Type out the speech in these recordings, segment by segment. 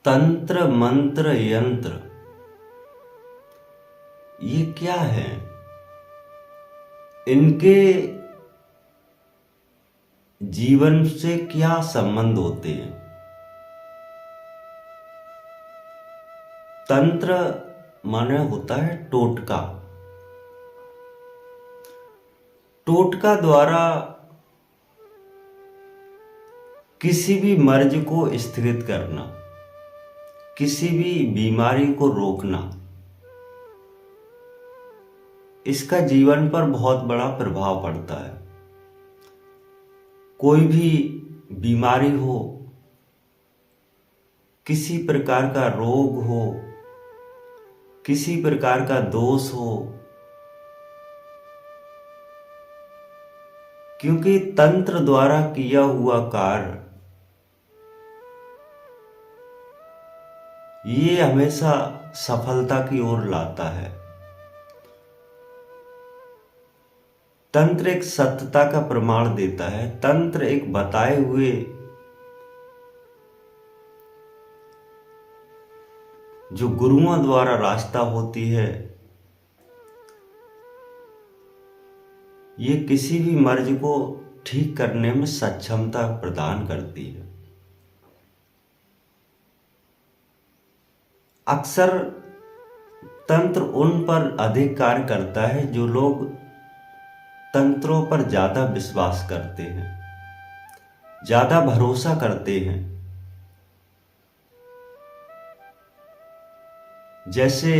तंत्र मंत्र यंत्र ये क्या है? इनके जीवन से क्या संबंध होते हैं? तंत्र माने होता है टोटका। टोटका द्वारा किसी भी मर्ज को स्थगित करना, किसी भी बीमारी को रोकना, इसका जीवन पर बहुत बड़ा प्रभाव पड़ता है। कोई भी बीमारी हो, किसी प्रकार का रोग हो, किसी प्रकार का दोष हो, क्योंकि तंत्र द्वारा किया हुआ कार्य ये हमेशा सफलता की ओर लाता है। तंत्र एक सत्यता का प्रमाण देता है। तंत्र एक बताए हुए जो गुरुओं द्वारा रास्ता होती है, ये किसी भी मर्ज को ठीक करने में सक्षमता प्रदान करती है। अक्सर तंत्र उन पर अधिक कार्य करता है जो लोग तंत्रों पर ज्यादा विश्वास करते हैं, ज्यादा भरोसा करते हैं। जैसे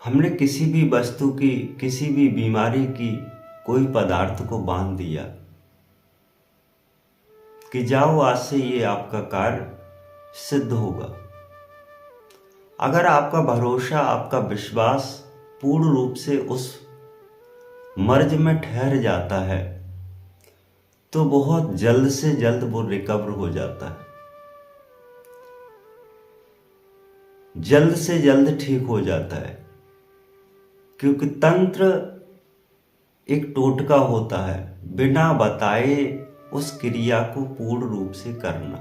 हमने किसी भी वस्तु की, किसी भी बीमारी की कोई पदार्थ को बांध दिया कि जाओ आज से ये आपका कार्य सिद्ध होगा। अगर आपका भरोसा, आपका विश्वास पूर्ण रूप से उस मर्ज में ठहर जाता है तो बहुत जल्द से जल्द वो रिकवर हो जाता है, जल्द से जल्द ठीक हो जाता है। क्योंकि तंत्र एक टोटका होता है, बिना बताए उस क्रिया को पूर्ण रूप से करना,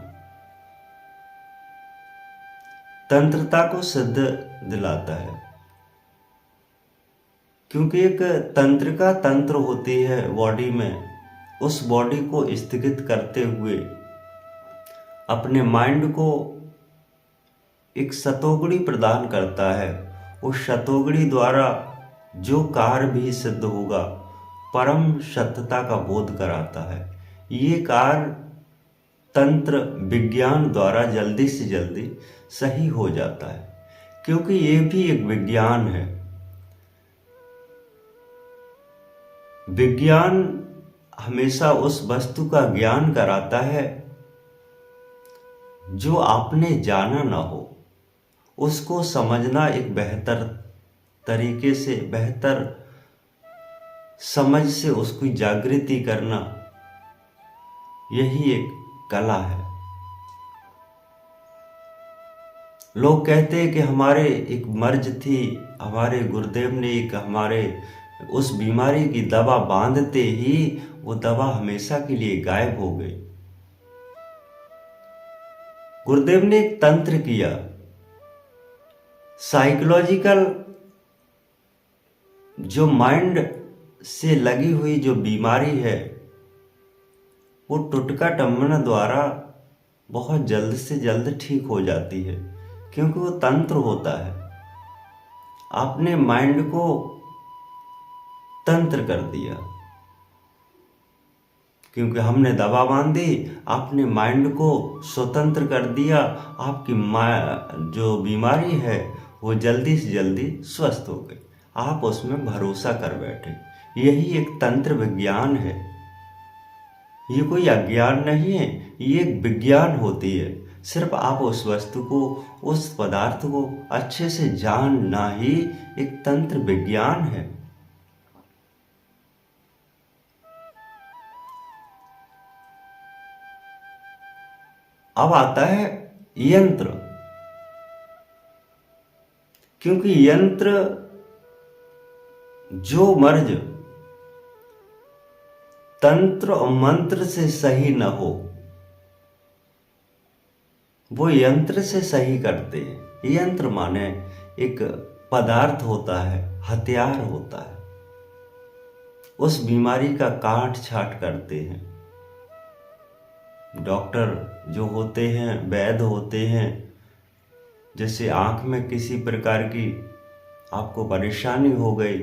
तंत्रता को सिद्ध दिलाता है। क्योंकि एक तंत्रिका तंत्र होती है बॉडी में, उस बॉडी को स्थगित करते हुए अपने माइंड को एक शतोगुणी प्रदान करता है। उस शतोगुणी द्वारा जो कार्य भी सिद्ध होगा परम सत्यता का बोध कराता है। ये कार्य तंत्र विज्ञान द्वारा जल्दी से जल्दी सही हो जाता है, क्योंकि ये भी एक विज्ञान है। विज्ञान हमेशा उस वस्तु का ज्ञान कराता है जो आपने जाना ना हो। उसको समझना एक बेहतर तरीके से, बेहतर समझ से उसकी जागृति करना, यही एक कला है। लोग कहते हैं कि हमारे एक मर्ज थी, हमारे गुरुदेव ने एक हमारे उस बीमारी की दवा बांधते ही वो दवा हमेशा के लिए गायब हो गई। गुरुदेव ने एक तंत्र किया, साइकोलॉजिकल जो माइंड से लगी हुई जो बीमारी है वो टुटका टम्मन द्वारा बहुत जल्द से जल्द ठीक हो जाती है, क्योंकि वो तंत्र होता है। आपने माइंड को तंत्र कर दिया, क्योंकि हमने दवा बांध दी, आपने माइंड को स्वतंत्र कर दिया। आपकी जो बीमारी है वो जल्दी से जल्दी स्वस्थ हो गई, आप उसमें भरोसा कर बैठे। यही एक तंत्र विज्ञान है, ये कोई अज्ञान नहीं है, ये एक विज्ञान होती है। सिर्फ आप उस वस्तु को, उस पदार्थ को अच्छे से जानना ही एक तंत्र विज्ञान है। अब आता है यंत्र, क्योंकि यंत्र जो मर्ज तंत्र और मंत्र से सही न हो वो यंत्र से सही करते हैं। यंत्र माने एक पदार्थ होता है, हथियार होता है, उस बीमारी का काट छाट करते हैं। डॉक्टर जो होते हैं, वैद्य होते हैं, जैसे आँख में किसी प्रकार की आपको परेशानी हो गई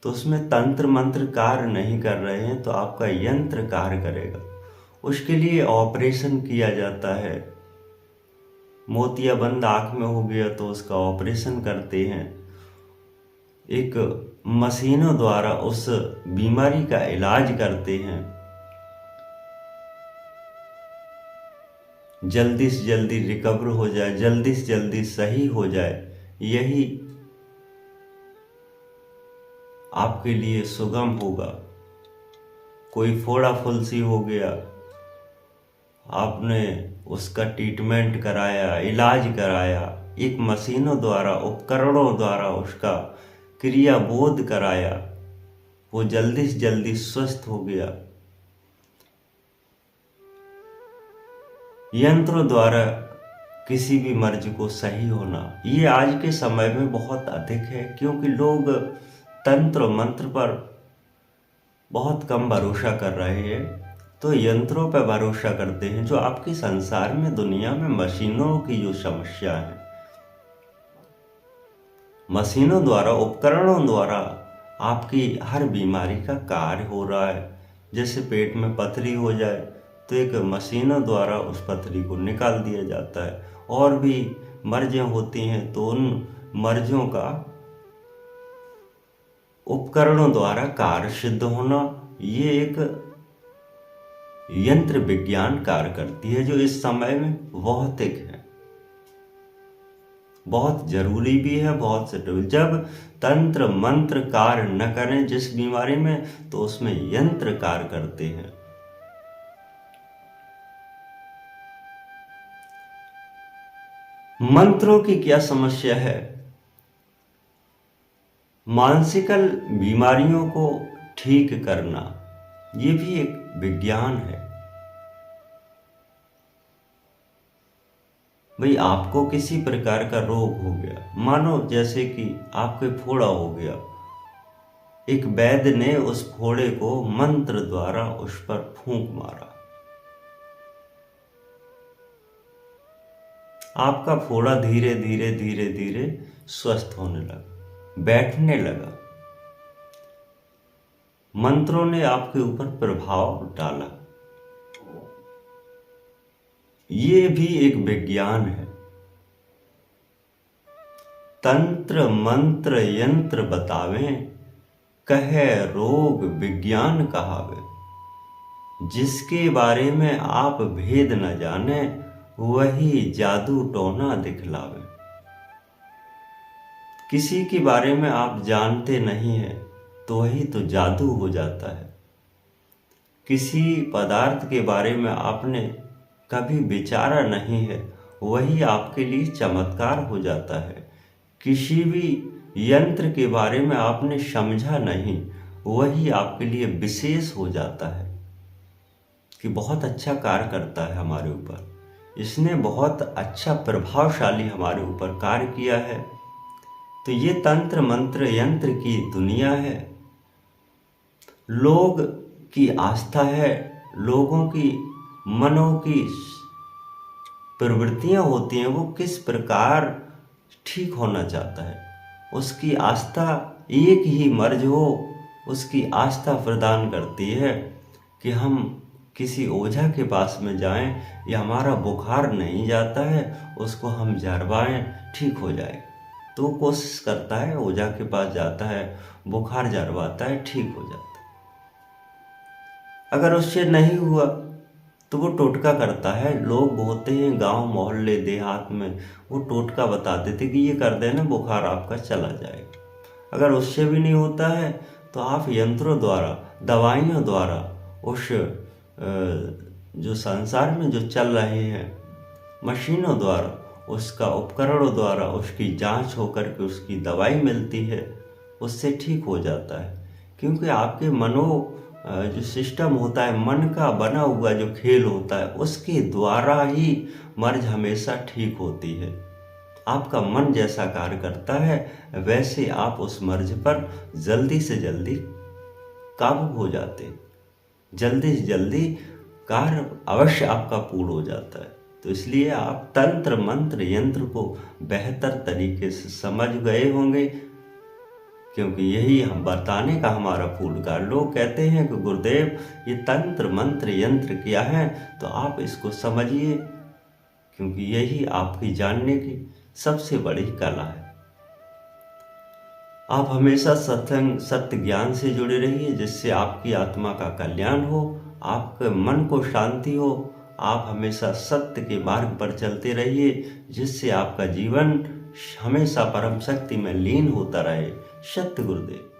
तो उसमें तंत्र मंत्र कार्य नहीं कर रहे हैं तो आपका यंत्र कार्य करेगा। उसके लिए ऑपरेशन किया जाता है। मोतियाबंद आँख में हो गया तो उसका ऑपरेशन करते हैं। एक मशीनों द्वारा उस बीमारी का इलाज करते हैं। जल्दी से जल्दी रिकवर हो जाए, जल्दी से जल्दी सही हो जाए, यही आपके लिए सुगम होगा। कोई फोड़ा फुंसी हो गया, आपने उसका ट्रीटमेंट कराया, इलाज कराया, एक मशीनों द्वारा, उपकरणों द्वारा उसका क्रिया बोध कराया, वो जल्दी से जल्दी स्वस्थ हो गया। यंत्रों द्वारा किसी भी मर्ज को सही होना, ये आज के समय में बहुत अधिक है, क्योंकि लोग तंत्र मंत्र पर बहुत कम भरोसा कर रहे हैं, तो यंत्रों पर भरोसा करते हैं। जो आपके संसार में, दुनिया में मशीनों की जो समस्या है, मशीनों द्वारा, उपकरणों द्वारा आपकी हर बीमारी का कार्य हो रहा है। जैसे पेट में पथरी हो जाए तो एक मशीनों द्वारा उस पथरी को निकाल दिया जाता है। और भी मर्जें होती हैं तो उन मर्जों का उपकरणों द्वारा कार्य सिद्ध होना, ये एक यंत्र विज्ञान कार्य करती है, जो इस समय में भौतिक है, बहुत जरूरी भी है, बहुत से। जब तंत्र मंत्र कार्य न करें जिस बीमारी में, तो उसमें यंत्र कार्य करते हैं। मंत्रों की क्या समस्या है? मानसिक बीमारियों को ठीक करना, ये भी एक विज्ञान है। भाई, आपको किसी प्रकार का रोग हो गया, मानो जैसे कि आपके फोड़ा हो गया, एक वैद्य ने उस फोड़े को मंत्र द्वारा उस पर फूंक मारा, आपका फोड़ा धीरे धीरे धीरे धीरे स्वस्थ होने लगा, बैठने लगा। मंत्रों ने आपके ऊपर प्रभाव डाला। ये भी एक विज्ञान है। तंत्र मंत्र यंत्र बतावे, कहे रोग विज्ञान कहावे। जिसके बारे में आप भेद न जाने, वही जादू टोना दिखलावे। किसी के बारे में आप जानते नहीं हैं तो वही तो जादू हो जाता है। किसी पदार्थ के बारे में आपने कभी विचारा नहीं है, वही आपके लिए चमत्कार हो जाता है। किसी भी यंत्र के बारे में आपने समझा नहीं, वही आपके लिए विशेष हो जाता है कि बहुत अच्छा कार्य करता है हमारे ऊपर, इसने बहुत अच्छा प्रभावशाली हमारे ऊपर कार्य किया है। तो ये तंत्र मंत्र यंत्र की दुनिया है। लोग की आस्था है, लोगों की मनों की प्रवृत्तियां होती हैं, वो किस प्रकार ठीक होना चाहता है, उसकी आस्था एक ही मर्ज हो, उसकी आस्था प्रदान करती है कि हम किसी ओझा के पास में जाएं, या हमारा बुखार नहीं जाता है उसको हम झड़वाएं, ठीक हो जाए। तो कोशिश करता है, ओझा के पास जाता है, बुखार झड़वाता है, ठीक हो जाता है। अगर उससे नहीं हुआ तो वो टोटका करता है। लोग होते हैं गांव मोहल्ले देहात में, वो टोटका बता देते कि ये कर देना, बुखार आपका चला जाएगा। अगर उससे भी नहीं होता है तो आप यंत्रों द्वारा, दवाइयों द्वारा, उस जो संसार में जो चल रहे हैं मशीनों द्वारा, उसका उपकरणों द्वारा उसकी जांच होकर के उसकी दवाई मिलती है, उससे ठीक हो जाता है। क्योंकि आपके जो सिस्टम होता है, मन का बना हुआ जो खेल होता है, उसके द्वारा ही मर्ज हमेशा ठीक होती है। आपका मन जैसा कार्य करता है वैसे आप उस मर्ज पर जल्दी से जल्दी काबू हो जाते, जल्दी से जल्दी कार्य अवश्य आपका पूर्ण हो जाता है। तो इसलिए आप तंत्र मंत्र यंत्र को बेहतर तरीके से समझ गए होंगे, क्योंकि यही हम बताने का हमारा पूर्ण कार्य। लोग कहते हैं कि गुरुदेव ये तंत्र मंत्र यंत्र क्या है, तो आप इसको समझिए, क्योंकि यही आपकी जानने की सबसे बड़ी कला है। आप हमेशा सत्संग सत्य ज्ञान से जुड़े रहिए, जिससे आपकी आत्मा का कल्याण हो, आपके मन को शांति हो। आप हमेशा सत्य के मार्ग पर चलते रहिए, जिससे आपका जीवन हमेशा परम शक्ति में लीन होता रहे। सत्य गुरुदेव।